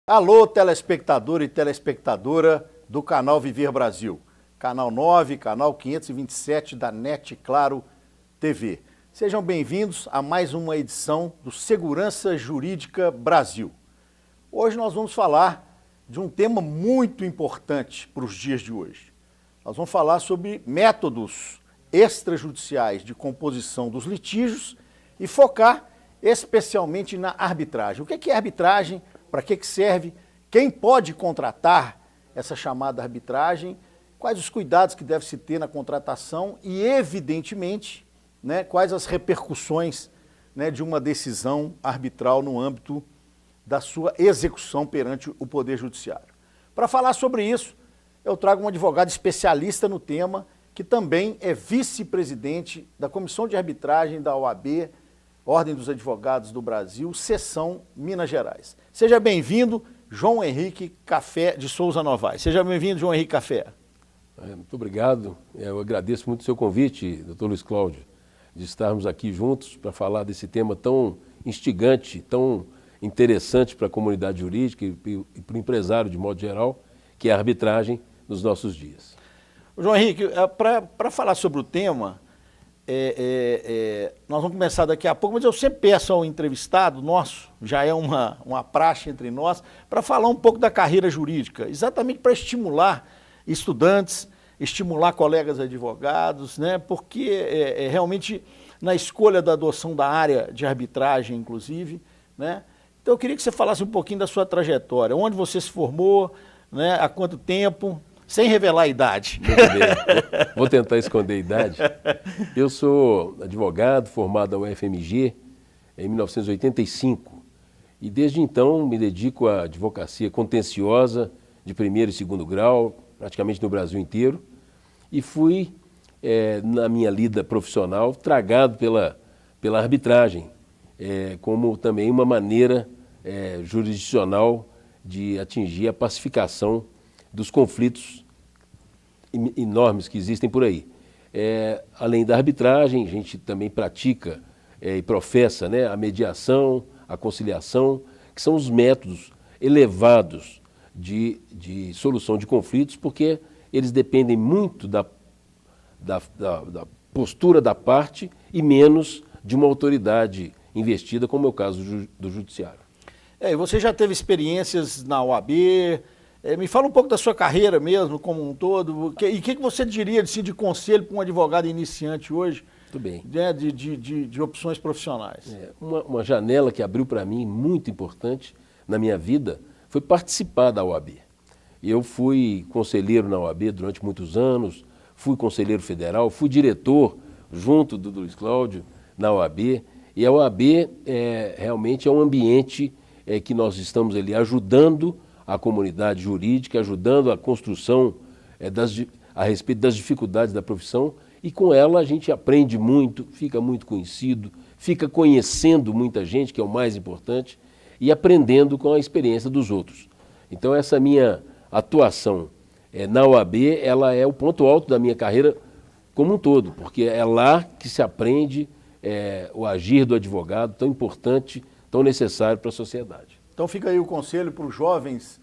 Alô, telespectador e telespectadora do canal Viver Brasil, canal 9, canal 527 da NET Claro TV. Sejam bem-vindos a mais uma edição do Segurança Jurídica Brasil. Hoje nós vamos falar de um tema muito importante para os dias de hoje. Nós vamos falar sobre métodos extrajudiciais de composição dos litígios e focar especialmente na arbitragem. O que é arbitragem? Para que serve? Quem pode contratar essa chamada arbitragem? Quais os cuidados que deve se ter na contratação e, evidentemente, quais as repercussões de uma decisão arbitral no âmbito da sua execução perante o Poder Judiciário. Para falar sobre isso, eu trago um advogado especialista no tema, que também é vice-presidente da Comissão de Arbitragem da OAB, Ordem dos Advogados do Brasil, Seção Minas Gerais. Seja bem-vindo, João Henrique Café de Souza Novaes. Seja bem-vindo, João Henrique Café. Muito obrigado. Eu agradeço muito o seu convite, doutor Luiz Cláudio, de estarmos aqui juntos para falar desse tema tão instigante, tão interessante para a comunidade jurídica e para o empresário de modo geral, que é a arbitragem nos nossos dias. João Henrique, para falar sobre o tema, nós vamos começar daqui a pouco, mas eu sempre peço ao entrevistado nosso, já é uma praxe entre nós, para falar um pouco da carreira jurídica, exatamente para estimular estudantes, estimular colegas advogados, porque realmente na escolha da adoção da área de arbitragem, inclusive, então eu queria que você falasse um pouquinho da sua trajetória, onde você se formou, há quanto tempo, sem revelar a idade. Muito bem, vou tentar esconder a idade. Eu sou advogado, formado na UFMG em 1985 e desde então me dedico à advocacia contenciosa de primeiro e segundo grau, praticamente no Brasil inteiro, e fui, na minha lida profissional, tragado pela arbitragem, como também uma maneira jurisdicional de atingir a pacificação dos conflitos enormes que existem por aí. Além da arbitragem, a gente também pratica e professa a mediação, a conciliação, que são os métodos elevados de solução de conflitos, porque eles dependem muito da postura da parte e menos de uma autoridade investida, como é o caso do Judiciário. E você já teve experiências na OAB, me fala um pouco da sua carreira mesmo, como um todo, e o que você diria de conselho para um advogado iniciante hoje, muito bem. De opções profissionais? Uma janela que abriu para mim, muito importante na minha vida, foi participar da OAB. Eu fui conselheiro na OAB durante muitos anos, fui conselheiro federal, fui diretor, junto do Luiz Cláudio, na OAB, e a OAB realmente é um ambiente que nós estamos ali ajudando a comunidade jurídica, ajudando a construção a respeito das dificuldades da profissão, e com ela a gente aprende muito, fica muito conhecido, fica conhecendo muita gente, que é o mais importante, e aprendendo com a experiência dos outros. Então essa minha atuação na OAB, ela é o ponto alto da minha carreira como um todo, porque é lá que se aprende o agir do advogado, tão importante, tão necessário para a sociedade. Então fica aí o conselho para os jovens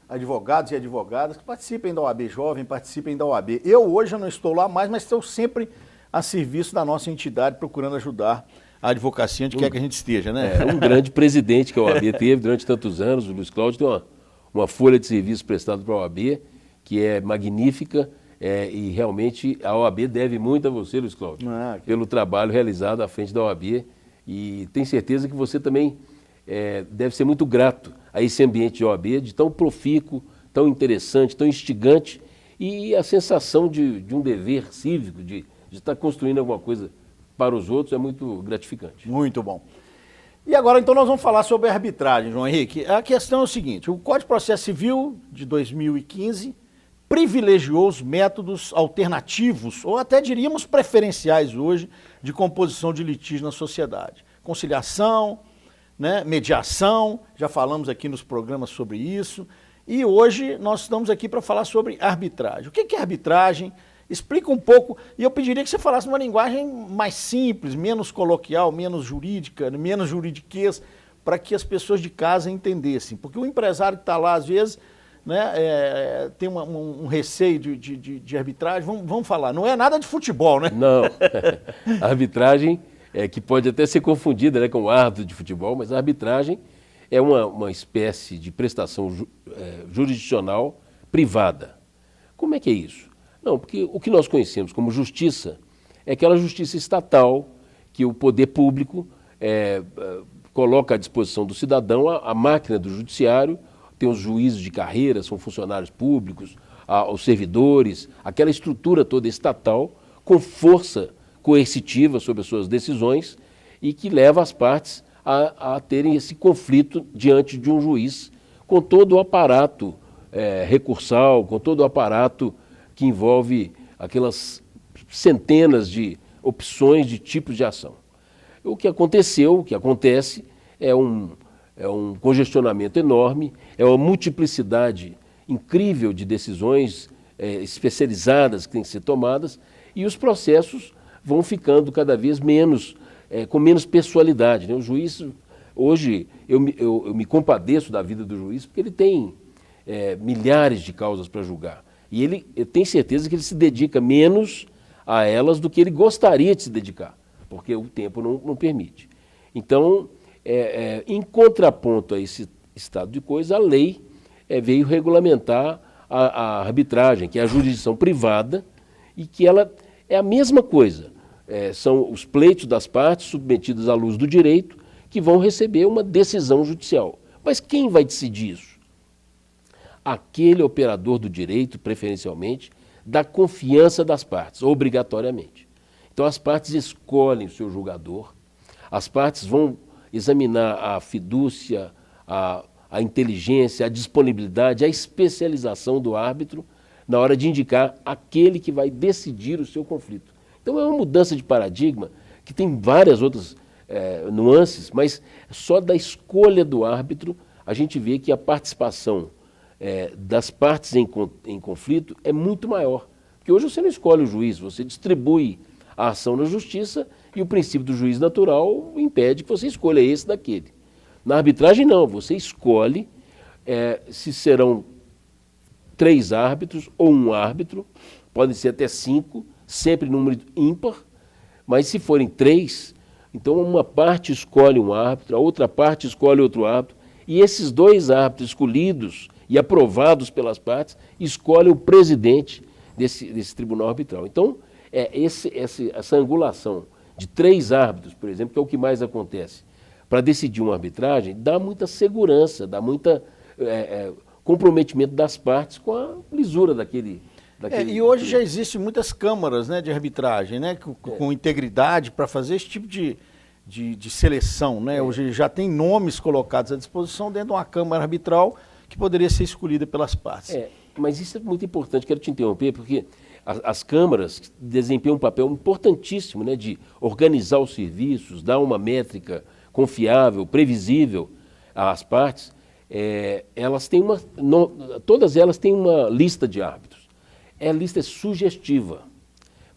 advogados e advogadas que participem da OAB Jovem, participem da OAB. Eu hoje não estou lá mais, mas estou sempre a serviço da nossa entidade, procurando ajudar a advocacia onde quer que a gente esteja, Um grande presidente que a OAB teve durante tantos anos, o Luiz Cláudio, tem uma folha de serviço prestado para a OAB, que é magnífica, e realmente a OAB deve muito a você, Luiz Cláudio, pelo trabalho realizado à frente da OAB, e tenho certeza que você também deve ser muito grato a esse ambiente de OAB, de tão profícuo, tão interessante, tão instigante, e a sensação de um dever cívico, de estar construindo alguma coisa para os outros é muito gratificante. Muito bom. E agora então nós vamos falar sobre a arbitragem, João Henrique. A questão é o seguinte, o Código de Processo Civil de 2015 privilegiou os métodos alternativos, ou até diríamos preferenciais hoje, de composição de litígio na sociedade. Conciliação, mediação, já falamos aqui nos programas sobre isso, e hoje nós estamos aqui para falar sobre arbitragem. O que é arbitragem? Explica um pouco, e eu pediria que você falasse uma linguagem mais simples, menos coloquial, menos jurídica, menos juridiquês, para que as pessoas de casa entendessem. Porque o empresário que está lá, às vezes, né, tem um receio de arbitragem. Vamos falar, não é nada de futebol, né? Não, a arbitragem, que pode até ser confundida, né, com o árbitro de futebol, mas a arbitragem é uma espécie de prestação jurisdicional privada. Como é que é isso? Não, porque o que nós conhecemos como justiça é aquela justiça estatal que o poder público coloca à disposição do cidadão a máquina do judiciário, tem os juízes de carreira, são funcionários públicos, os servidores, aquela estrutura toda estatal com força coercitiva sobre as suas decisões e que leva as partes a terem esse conflito diante de um juiz com todo o aparato recursal, com todo o aparato que envolve aquelas centenas de opções de tipos de ação. O que aconteceu, o que acontece é um congestionamento enorme, é uma multiplicidade incrível de decisões especializadas que têm que ser tomadas e os processos vão ficando cada vez menos, com menos pessoalidade, né? O juiz, hoje, eu me compadeço da vida do juiz porque ele tem milhares de causas para julgar e eu tenho certeza que ele se dedica menos a elas do que ele gostaria de se dedicar, porque o tempo não permite. Então, em contraponto a esse estado de coisa, a lei veio regulamentar a arbitragem, que é a jurisdição privada, e que ela é a mesma coisa. São os pleitos das partes submetidos à luz do direito que vão receber uma decisão judicial. Mas quem vai decidir isso? Aquele operador do direito, preferencialmente, da confiança das partes, obrigatoriamente. Então as partes escolhem o seu julgador, as partes vão examinar a fidúcia, a inteligência, a disponibilidade, a especialização do árbitro na hora de indicar aquele que vai decidir o seu conflito. Então é uma mudança de paradigma que tem várias outras nuances, mas só da escolha do árbitro a gente vê que a participação das partes em conflito é muito maior. Porque hoje você não escolhe o juiz, você distribui a ação na justiça e o princípio do juiz natural impede que você escolha esse daquele. Na arbitragem não, você escolhe se serão 3 árbitros ou um árbitro, podem ser até 5, sempre número ímpar, mas se forem 3, então uma parte escolhe um árbitro, a outra parte escolhe outro árbitro, e esses 2 árbitros escolhidos e aprovados pelas partes escolhem o presidente desse tribunal arbitral. Então, essa angulação de 3 árbitros, por exemplo, que é o que mais acontece, para decidir uma arbitragem, dá muita segurança, dá muito comprometimento das partes com a lisura daquele e hoje já existem muitas câmaras, né, de arbitragem, né, com integridade para fazer esse tipo de seleção, né? Hoje já tem nomes colocados à disposição dentro de uma câmara arbitral que poderia ser escolhida pelas partes. Mas isso é muito importante, quero te interromper, porque as câmaras desempenham um papel importantíssimo, né, de organizar os serviços, dar uma métrica confiável, previsível às partes. Todas elas têm uma lista de árbitros. A lista é sugestiva,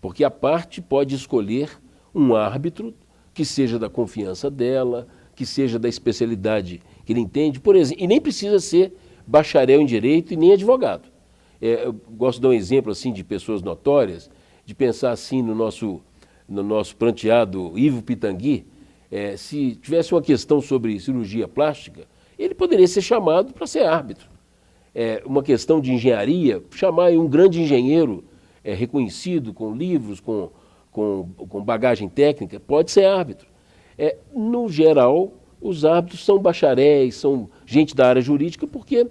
porque a parte pode escolher um árbitro que seja da confiança dela, que seja da especialidade que ele entende, por exemplo, e nem precisa ser bacharel em direito e nem advogado. Eu gosto de dar um exemplo assim de pessoas notórias, de pensar assim no nosso pranteado Ivo Pitangui. Se tivesse uma questão sobre cirurgia plástica, ele poderia ser chamado para ser árbitro. Uma questão de engenharia, chamar um grande engenheiro reconhecido, com livros, com bagagem técnica, pode ser árbitro. No geral, os árbitros são bacharéis, são gente da área jurídica, porque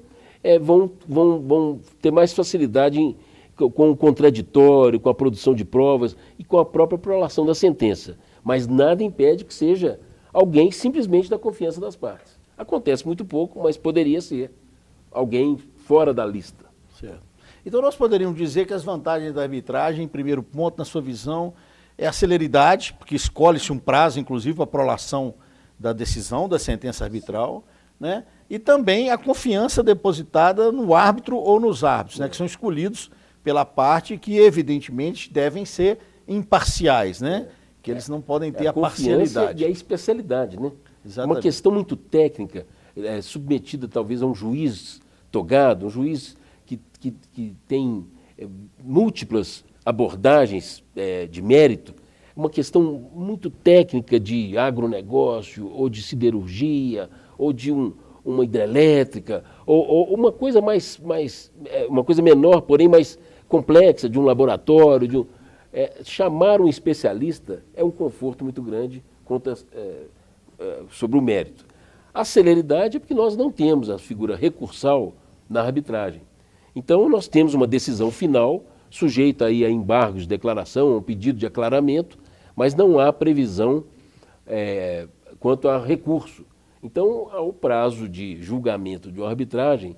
vão ter mais facilidade com o contraditório, com a produção de provas e com a própria prolação da sentença. Mas nada impede que seja alguém simplesmente da confiança das partes. Acontece muito pouco, mas poderia ser alguém fora da lista. Certo. Então nós poderíamos dizer que as vantagens da arbitragem, em primeiro ponto, na sua visão, é a celeridade, porque escolhe-se um prazo, inclusive, para a prolação da decisão, da sentença arbitral, né? E também a confiança depositada no árbitro ou nos árbitros, né? Que são escolhidos pela parte que, evidentemente, devem ser imparciais, né? Que eles não podem ter a parcialidade. E a especialidade, né? Uma questão muito técnica, submetida talvez a um juiz togado, um juiz que tem múltiplas abordagens de mérito, uma questão muito técnica de agronegócio, ou de siderurgia, ou de uma hidrelétrica, ou uma coisa uma coisa menor, porém mais complexa, de um laboratório, chamar um especialista é um conforto muito grande sobre o mérito. A celeridade é porque nós não temos a figura recursal na arbitragem. Então, nós temos uma decisão final, sujeita aí a embargos de declaração, a um pedido de aclaramento, mas não há previsão quanto a recurso. Então, o prazo de julgamento de uma arbitragem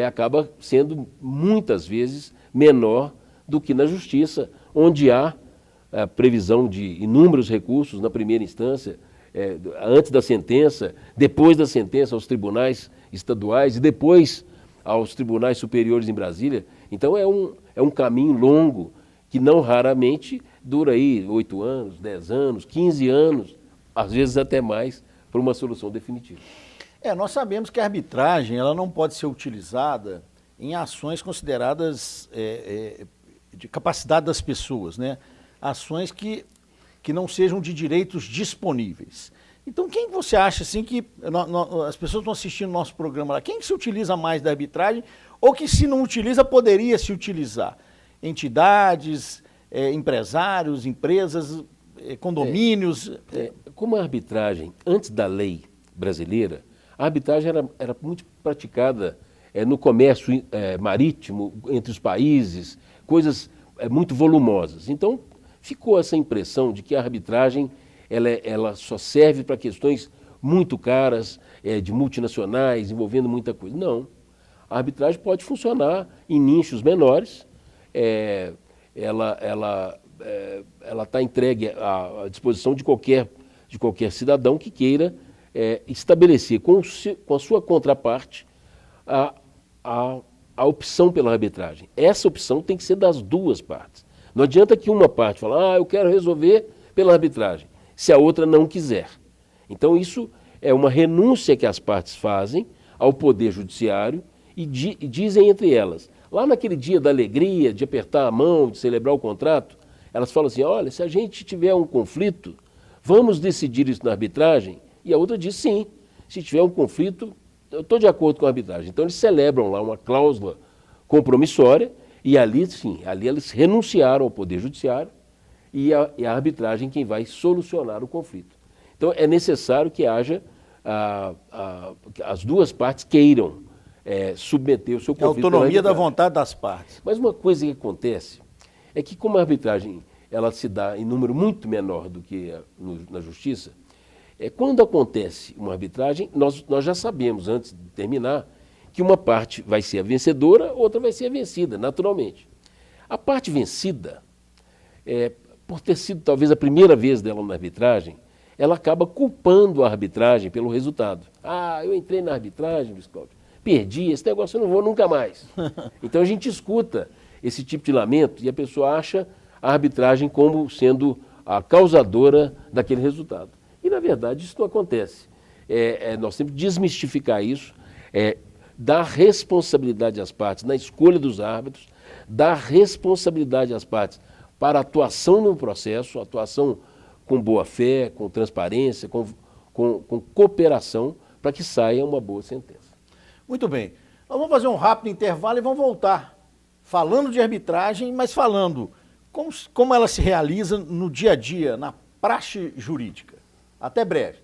acaba sendo, muitas vezes, menor do que na justiça, onde há a previsão de inúmeros recursos na primeira instância, antes da sentença, depois da sentença aos tribunais estaduais e depois aos tribunais superiores em Brasília. Então é um caminho longo que não raramente dura aí 8 anos, 10 anos, 15 anos, às vezes até mais, para uma solução definitiva. Nós sabemos que a arbitragem ela não pode ser utilizada em ações consideradas de capacidade das pessoas, né? Ações que não sejam de direitos disponíveis. Então, quem você acha assim que as pessoas estão assistindo o nosso programa lá, quem que se utiliza mais da arbitragem ou que se não utiliza poderia se utilizar? Entidades, empresários, empresas, condomínios? Como a arbitragem, antes da lei brasileira, a arbitragem era muito praticada no comércio marítimo, entre os países, coisas muito volumosas. Então, ficou essa impressão de que a arbitragem ela só serve para questões muito caras, de multinacionais, envolvendo muita coisa. Não. A arbitragem pode funcionar em nichos menores, ela está entregue à disposição de qualquer cidadão que queira estabelecer com a sua contraparte a opção pela arbitragem. Essa opção tem que ser das duas partes. Não adianta que uma parte fale, eu quero resolver pela arbitragem, se a outra não quiser. Então isso é uma renúncia que as partes fazem ao poder judiciário e dizem entre elas, lá naquele dia da alegria, de apertar a mão, de celebrar o contrato, elas falam assim, olha, se a gente tiver um conflito, vamos decidir isso na arbitragem? E a outra diz, sim, se tiver um conflito, eu estou de acordo com a arbitragem. Então eles celebram lá uma cláusula compromissória e ali, sim, eles renunciaram ao poder judiciário e a arbitragem quem vai solucionar o conflito. Então é necessário que haja, as duas partes queiram submeter o seu conflito. A autonomia da vontade das partes. Mas uma coisa que acontece é que como a arbitragem ela se dá em número muito menor do que na justiça, quando acontece uma arbitragem, nós já sabemos, antes de terminar, que uma parte vai ser a vencedora, outra vai ser a vencida, naturalmente. A parte vencida, por ter sido talvez a primeira vez dela na arbitragem, ela acaba culpando a arbitragem pelo resultado. Eu entrei na arbitragem, Luiz Cláudio, perdi, esse negócio eu não vou nunca mais. Então a gente escuta esse tipo de lamento e a pessoa acha a arbitragem como sendo a causadora daquele resultado. E, na verdade, isso não acontece. Nós temos que desmistificar isso, dar responsabilidade às partes na escolha dos árbitros, dar responsabilidade às partes para a atuação no processo, atuação com boa-fé, com transparência, com cooperação, para que saia uma boa sentença. Muito bem. Nós vamos fazer um rápido intervalo e vamos voltar falando de arbitragem, mas falando como ela se realiza no dia a dia, na praxe jurídica. Até breve.